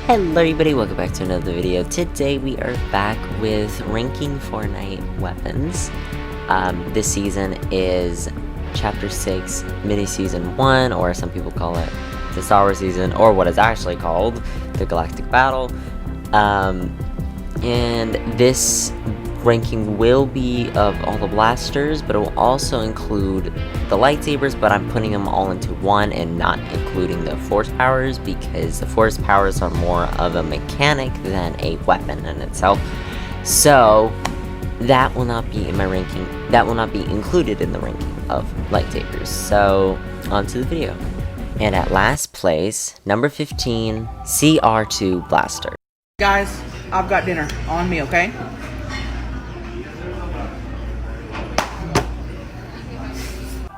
Hello everybody, welcome back to another video. Today we are back with ranking Fortnite weapons. This season is Chapter 6, Mini Season 1, or some people call it the Star Wars season, or what is actually called the Galactic Battle. And this ranking will be of all the blasters, but it will also include the lightsabers, but I'm putting them all into one and not including the force powers, because the force powers are more of a mechanic than a weapon in itself. So that will not be in my ranking, that will not be included in the ranking of lightsabers. So on to the video. And at last place, number 15, CR2 Blaster. Guys, I've got dinner on me, okay?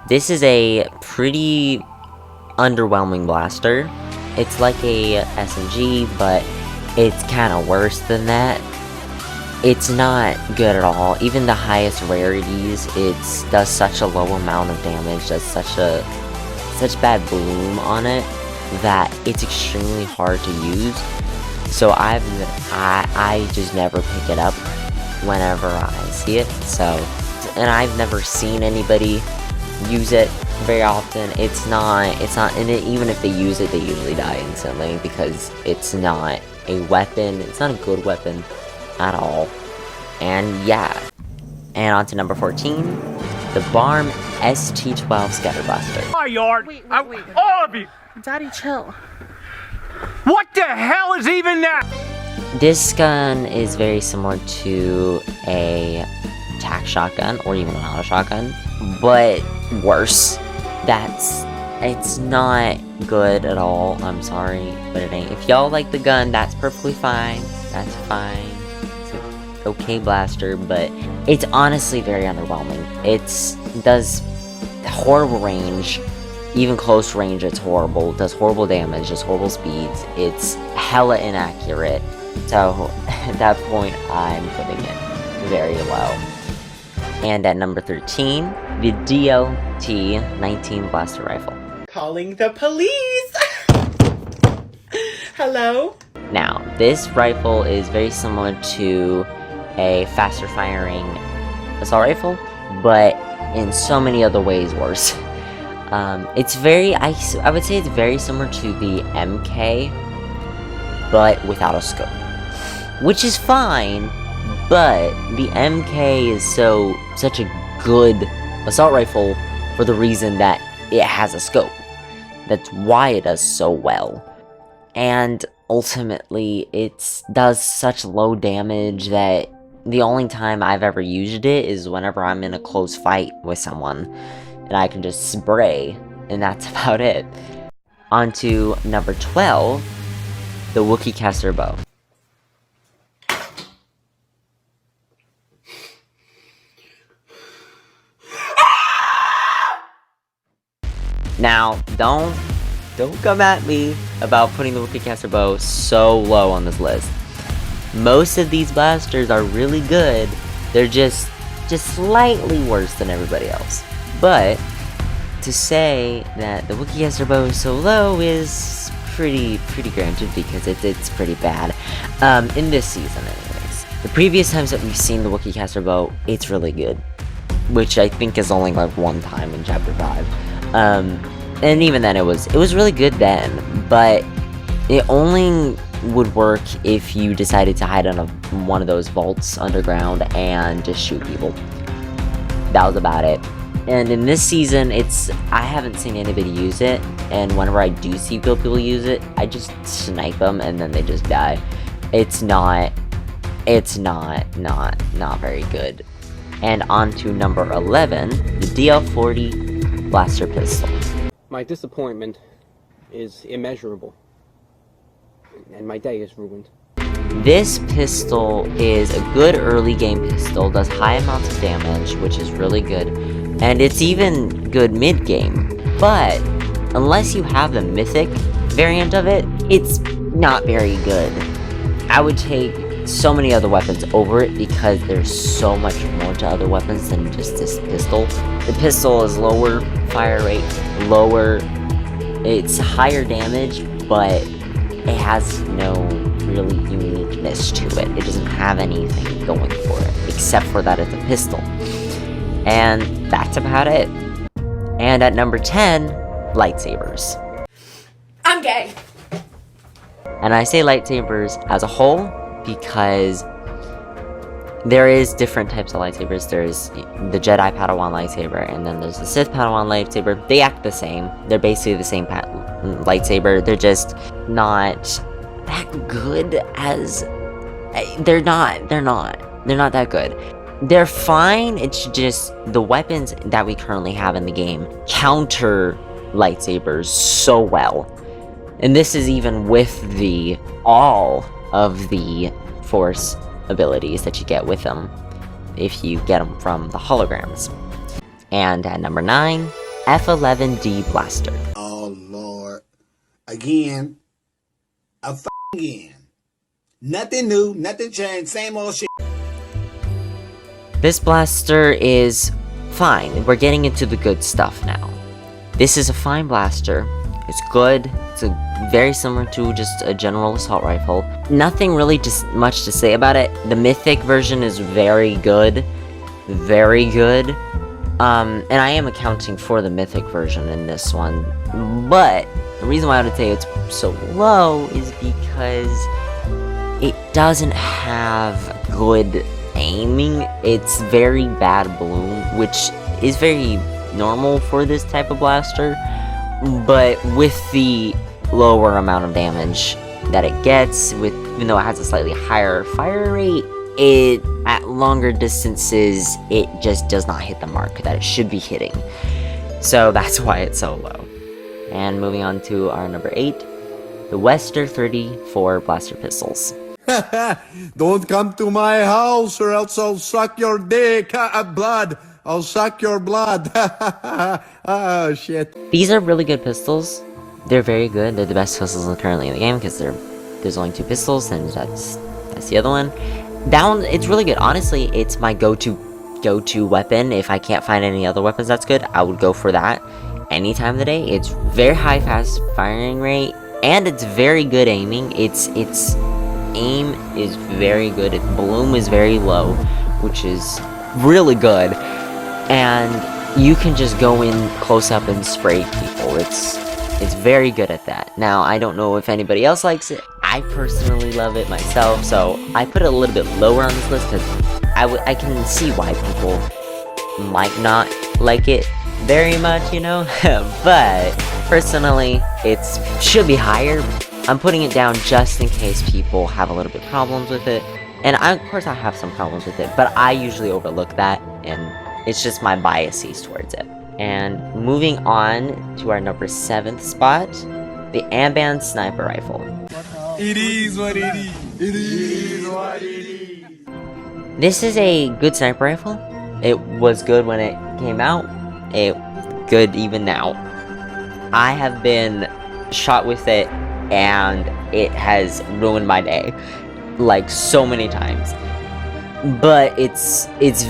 This is a pretty underwhelming blaster. It's like a SMG, but it's kind of worse than that. It's not good at all. Even the highest rarities, it does such a low amount of damage, does such bad bloom on it that it's extremely hard to use. So I just never pick it up whenever I see it. So, and I've never seen anybody use it very often. It's not, and even if they use it, they usually die instantly because it's not a weapon. It's not a good weapon at all. And yeah. And on to number 14, the Barm ST12 Scatter Blaster. My yard. Wait. All of you. Daddy, chill. What the hell is even that? This gun is very similar to a tac shotgun or even an auto shotgun, but worse. It's not good at all. I'm sorry, but it ain't. If y'all like the gun, that's perfectly fine. That's fine. It's an okay blaster, but it's honestly very underwhelming. It does horrible range. Even close range, it's horrible. It does horrible damage, does horrible speeds. It's hella inaccurate. So at that point, I'm putting it very low. And at number 13, the DLT-19 Blaster Rifle. Calling the police! Hello? Now, this rifle is very similar to a faster firing assault rifle, but in so many other ways worse. It's very, I would say it's very similar to the MK, but without a scope. Which is fine, but the MK is such a good assault rifle for the reason that it has a scope. That's why it does so well. And ultimately, it does such low damage that the only time I've ever used it is whenever I'm in a close fight with someone. And I can just spray, and that's about it. On to number 12, the Wookiee Caster Bow. Now, don't come at me about putting the Wookiee Caster Bow so low on this list. Most of these blasters are really good. They're just slightly worse than everybody else. But to say that the Wookiee Caster Bow is so low is pretty granted, because it's pretty bad. In this season anyways. The previous times that we've seen the Wookiee Caster Bow, it's really good. Which I think is only like one time in Chapter 5. And even then it was really good then, but it only would work if you decided to hide on one of those vaults underground and just shoot people. That was about it. And in this season, I haven't seen anybody use it, and whenever I do see people use it, I just snipe them and then they just die. It's not very good. And on to number 11, the DL40 Blaster Pistol. My disappointment is immeasurable, and my day is ruined. This pistol is a good early game pistol, does high amounts of damage, which is really good, and it's even good mid game, but unless you have the mythic variant of it, it's not very good. I would take so many other weapons over it because there's so much more to other weapons than just this pistol. The pistol is lower fire rate, it's higher damage, but it has no really uniqueness to it. It doesn't have anything going for it, except for that it's a pistol. And that's about it. And at number 10, lightsabers. I'm gay. And I say lightsabers as a whole because there is different types of lightsabers. There's the Jedi Padawan lightsaber, and then there's the Sith Padawan lightsaber. They act the same. They're basically the same lightsaber. They're just not that good as... They're not that good. They're fine, it's just the weapons that we currently have in the game counter lightsabers so well. And this is even with all of the Force abilities that you get with them if you get them from the holograms. And at number 9, F11D Blaster. Oh Lord. Again. Again. Nothing new, nothing changed, same old shit. This blaster is fine. We're getting into the good stuff now. This is a fine blaster. It's good. It's very similar to just a general assault rifle. Nothing really just much to say about it. The mythic version is very good. Very good. And I am accounting for the mythic version in this one. But the reason why I would say it's so low is because it doesn't have good aiming. It's very bad bloom, which is very normal for this type of blaster, but with the lower amount of damage that it gets, even though it has a slightly higher fire rate, it at longer distances it just does not hit the mark that it should be hitting. So that's why it's so low. And moving on to our number 8, the Wester 34 blaster pistols. Don't come to my house or else I'll suck your dick. Blood. I'll suck your blood. Oh, shit. These are really good pistols. They're very good. They're the best pistols currently in the game because there's only 2 pistols, and that's the other one. That one, it's really good. Honestly, it's my go-to weapon. If I can't find any other weapons that's good, I would go for that any time of the day. It's very high fast firing rate, and it's very good aiming. Its aim is very good. Its bloom is very low, which is really good. And you can just go in close up and spray people. It's very good at that. Now, I don't know if anybody else likes it. I personally love it myself, so I put it a little bit lower on this list because I can see why people might not like it very much, you know? But personally, it should be higher. I'm putting it down just in case people have a little bit problems with it. And of course I have some problems with it, but I usually overlook that, and it's just my biases towards it. And moving on to our number 7th spot, the Amban Sniper Rifle. It is what it is. It is what it is. This is a good sniper rifle. It was good when it came out. It's good even now. I have been shot with it, and it has ruined my day, like so many times. But it's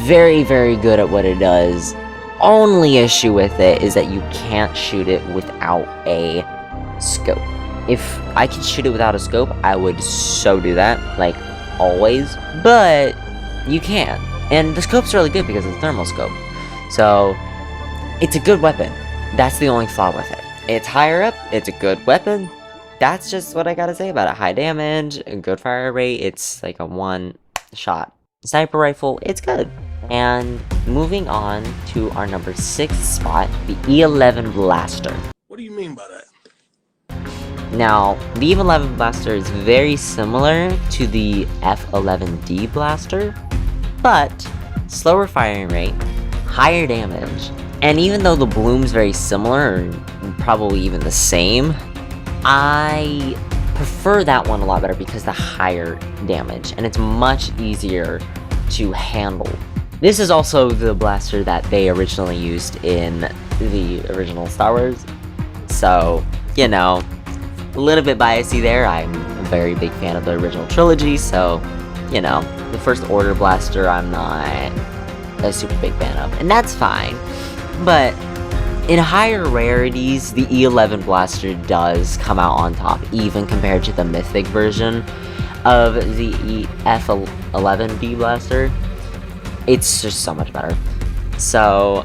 very, very good at what it does. Only issue with it is that you can't shoot it without a scope. If I could shoot it without a scope, I would so do that, like always. But you can't. And the scope's really good because it's a thermal scope. So it's a good weapon. That's the only flaw with it. It's higher up, it's a good weapon. That's just what I gotta say about it. High damage, a good fire rate, it's like a one-shot sniper rifle, it's good. And moving on to our number 6th spot, the E11 Blaster. What do you mean by that? Now, the E11 Blaster is very similar to the F11D Blaster, but slower firing rate, higher damage, and even though the bloom's very similar, or probably even the same, I prefer that one a lot better because the higher damage, and it's much easier to handle. This is also the blaster that they originally used in the original Star Wars, so, you know, a little bit biasy there. I'm a very big fan of the original trilogy, so, you know, the First Order blaster I'm not a super big fan of, and that's fine. But In higher rarities, the E11 blaster does come out on top, even compared to the mythic version of the F11B blaster. It's just so much better. So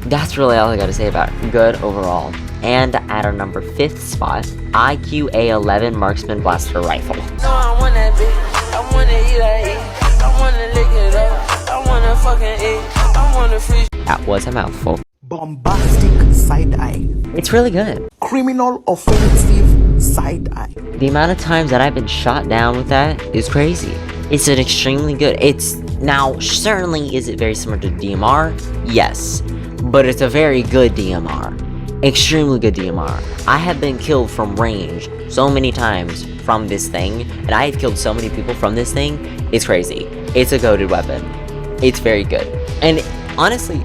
that's really all I gotta say about it. Good overall. And at our number 5th spot, IQ A11 Marksman Blaster Rifle. No, I want that bitch. I wanna eat, I wanna lick it up. I wanna fucking eat. I wanna freeze. That was a mouthful. Bombastic side eye. It's really good. Criminal offensive side eye. The amount of times that I've been shot down with that is crazy. It's an extremely good. It's now certainly is it very similar to DMR? Yes, but it's a very good DMR. Extremely good DMR. I have been killed from range so many times from this thing, and I have killed so many people from this thing. It's crazy. It's a goated weapon. It's very good, and honestly,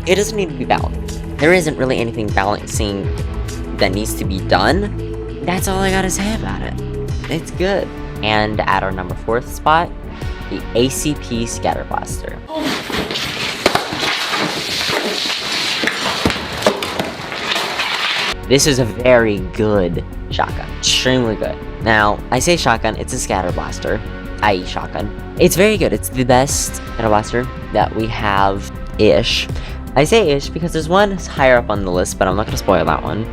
it doesn't need to be balanced. There isn't really anything balancing that needs to be done. That's all I gotta say about it. It's good. And at our number 4th spot, the ACP Scatter Blaster. This is a very good shotgun. Extremely good. Now, I say shotgun, it's a scatter blaster, i.e. shotgun. It's very good. It's the best scatter blaster that we have-ish. I say ish because there's one higher up on the list, but I'm not going to spoil that one.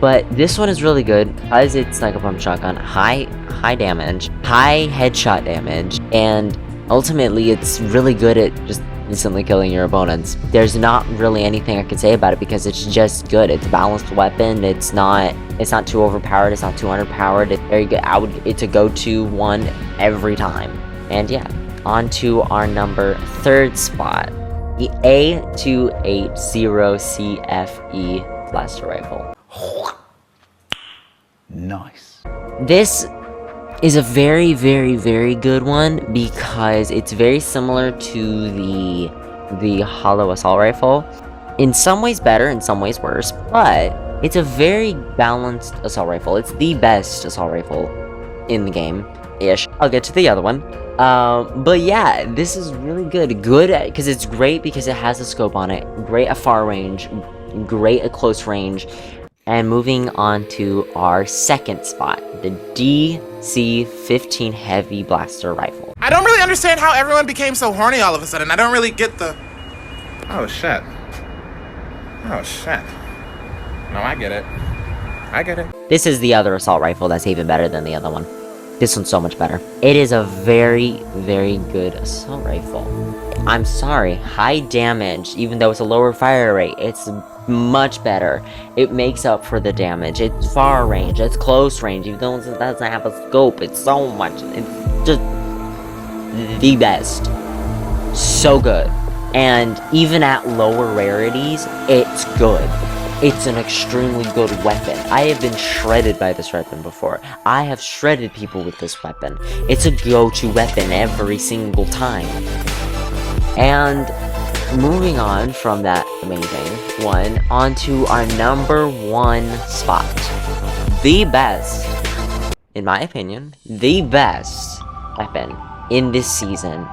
But this one is really good because it's like a pump shotgun, high damage, high headshot damage, and ultimately it's really good at just instantly killing your opponents. There's not really anything I can say about it because it's just good. It's a balanced weapon. It's not too overpowered. It's not too underpowered. It's very good. It's a go-to one every time. And yeah, on to our number 3rd spot, the A280CFE Blaster Rifle. Nice. This is a very, very, very good one because it's very similar to the Hollow Assault Rifle. In some ways better, in some ways worse, but it's a very balanced assault rifle. It's the best assault rifle in the game-ish. I'll get to the other one. But yeah, this is really good. Good because it's great because it has a scope on it. Great at far range, great at close range. And moving on to our 2nd spot, the DC-15 Heavy Blaster Rifle. I don't really understand how everyone became so horny all of a sudden. I don't really get the... Oh, shit. Oh, shit. No, I get it. I get it. This is the other assault rifle that's even better than the other one. This one's so much better. It is a very, very good assault rifle. I'm sorry, high damage, even though it's a lower fire rate, it's much better. It makes up for the damage. It's far range, it's close range, even though it doesn't have a scope. It's so much, it's just the best. So good. And even at lower rarities, it's good. It's an extremely good weapon. I have been shredded by this weapon before. I have shredded people with this weapon. It's a go-to weapon every single time. And moving on from that amazing one, onto our number 1 spot. The best, in my opinion, the best weapon in this season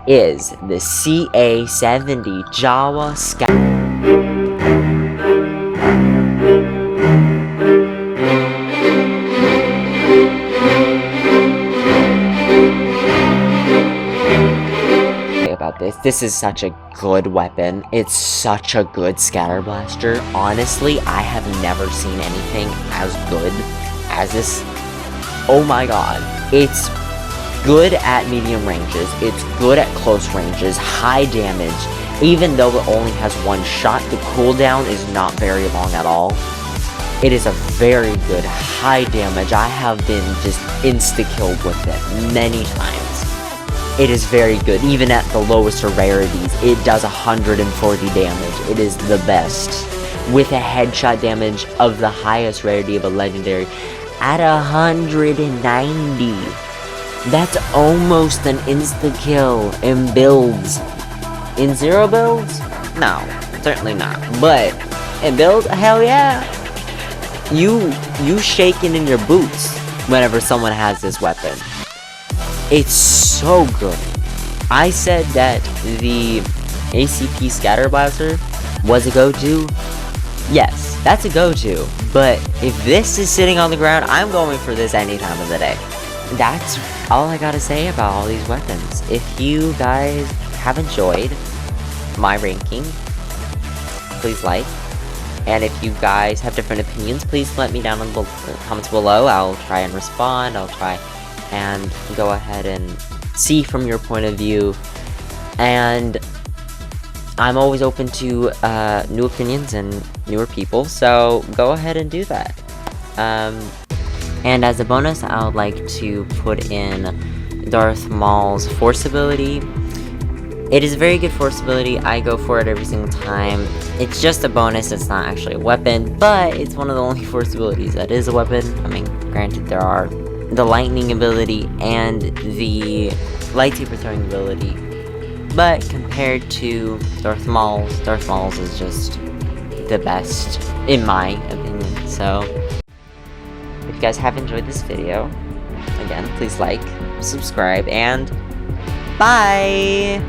is the CA-70 Jawa Scout. About this is such a good weapon. It's such a good scatter blaster. Honestly, I have never seen anything as good as this. Oh my god. It's good at medium ranges. It's good at close ranges. High damage. Even though it only has one shot, the cooldown is not very long at all. It is a very good high damage. I have been just insta-killed with it many times. It is very good, even at the lowest rarities. It does 140 damage. It is the best. With a headshot damage of the highest rarity of a legendary at 190. That's almost an insta-kill in builds. In 0 builds? No, certainly not. But in builds, hell yeah. You shaking in your boots whenever someone has this weapon. It's so good. I said that the ACP Scatter Blaster was a go-to. yes, that's a go-to. But if this is sitting on the ground, I'm going for this any time of the day. That's all I gotta say about all these weapons. If you guys have enjoyed my ranking, please like. And if you guys have different opinions, please let me down in the comments below. I'll try and respond. I'll try and go ahead and see from your point of view. And I'm always open to new opinions and newer people, so go ahead and do that. And as a bonus, I would like to put in Darth Maul's Force ability. It is a very good Force ability. I go for it every single time. It's just a bonus, it's not actually a weapon, but it's one of the only Force abilities that is a weapon. I mean, granted, there are the lightning ability and the lightsaber throwing ability, but compared to Darth Maul's is just the best, in my opinion. So, if you guys have enjoyed this video, again, please like, subscribe, and bye!